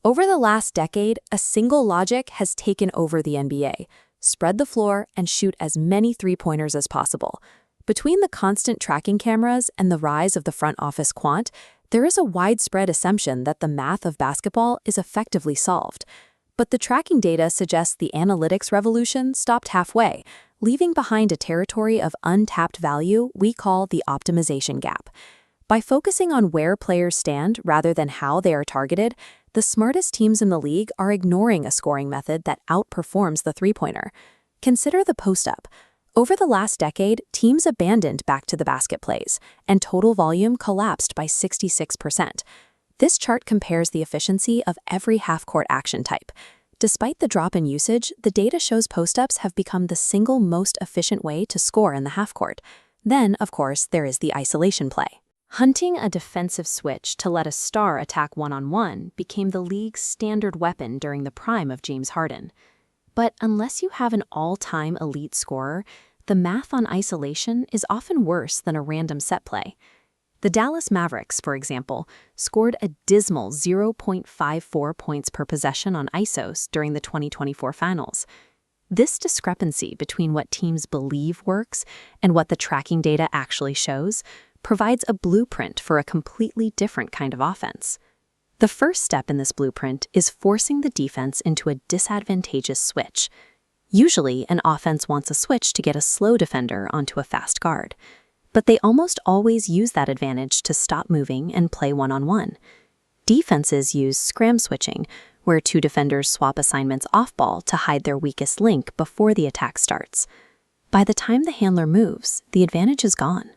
Over the last decade, a single logic has taken over the NBA: spread the floor and shoot as many three-pointers as possible. Between the constant tracking cameras and the rise of the front office quant, there is a widespread assumption that the math of basketball is effectively solved. But the tracking data suggests the analytics revolution stopped halfway, leaving behind a territory of untapped value we call the optimization gap. By focusing on where players stand rather than how they are targeted, the smartest teams in the league are ignoring a scoring method that outperforms the three-pointer. Consider the post-up. Over the last decade, teams abandoned back-to-the-basket plays, and total volume collapsed by 66%. This chart compares the efficiency of every half-court action type. Despite the drop in usage, the data shows post-ups have become the single most efficient way to score in the half-court. Then, of course, there is the isolation play. Hunting a defensive switch to let a star attack one-on-one became the league's standard weapon during the prime of James Harden. But unless you have an all-time elite scorer, the math on isolation is often worse than a random set play. The Dallas Mavericks, for example, scored a dismal 0.54 points per possession on isos during the 2024 finals. This discrepancy between what teams believe works and what the tracking data actually shows provides a blueprint for a completely different kind of offense. The first step in this blueprint is forcing the defense into a disadvantageous switch. Usually, an offense wants a switch to get a slow defender onto a fast guard, but they almost always use that advantage to stop moving and play one-on-one. Defenses use scram switching, where two defenders swap assignments off-ball to hide their weakest link before the attack starts. By the time the handler moves, the advantage is gone.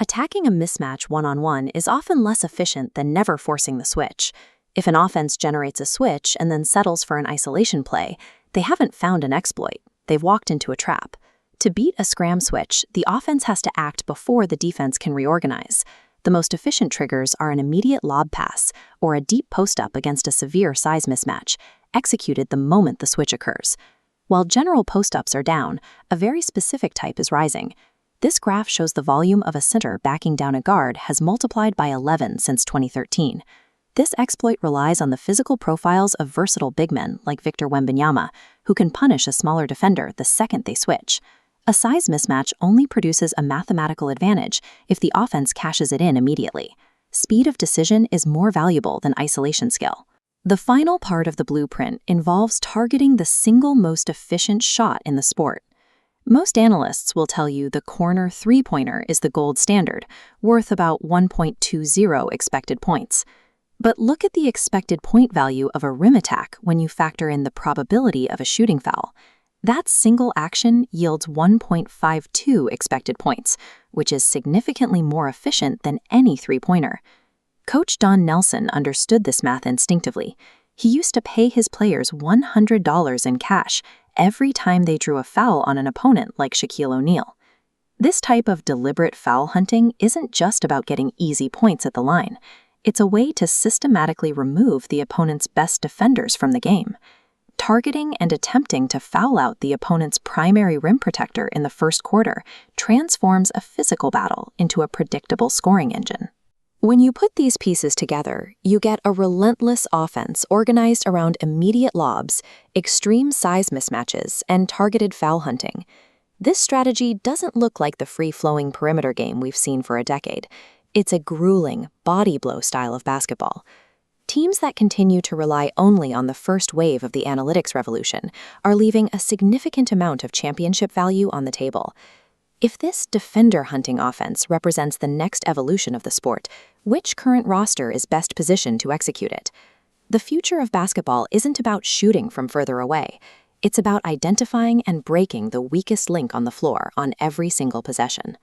Attacking a mismatch one-on-one is often less efficient than never forcing the switch. If an offense generates a switch and then settles for an isolation play, they haven't found an exploit. They've walked into a trap. To beat a scram switch, the offense has to act before the defense can reorganize. The most efficient triggers are an immediate lob pass or a deep post-up against a severe size mismatch, executed the moment the switch occurs. While general post-ups are down, a very specific type is rising. This graph shows the volume of a center backing down a guard has multiplied by 11 since 2013. This exploit relies on the physical profiles of versatile big men like Victor Wembanyama, who can punish a smaller defender the second they switch. A size mismatch only produces a mathematical advantage if the offense cashes it in immediately. Speed of decision is more valuable than isolation skill. The final part of the blueprint involves targeting the single most efficient shot in the sport. Most analysts will tell you the corner three-pointer is the gold standard, worth about 1.20 expected points. But look at the expected point value of a rim attack when you factor in the probability of a shooting foul. That single action yields 1.52 expected points, which is significantly more efficient than any three-pointer. Coach Don Nelson understood this math instinctively. He used to pay his players $100 in cash every time they drew a foul on an opponent like Shaquille O'Neal. This type of deliberate foul hunting isn't just about getting easy points at the line. It's a way to systematically remove the opponent's best defenders from the game. Targeting and attempting to foul out the opponent's primary rim protector in the first quarter transforms a physical battle into a predictable scoring engine. When you put these pieces together, you get a relentless offense organized around immediate lobs, extreme size mismatches, and targeted foul hunting. This strategy doesn't look like the free-flowing perimeter game we've seen for a decade. It's a grueling, body blow style of basketball. Teams that continue to rely only on the first wave of the analytics revolution are leaving a significant amount of championship value on the table. If this defender-hunting offense represents the next evolution of the sport, which current roster is best positioned to execute it? The future of basketball isn't about shooting from further away. It's about identifying and breaking the weakest link on the floor on every single possession.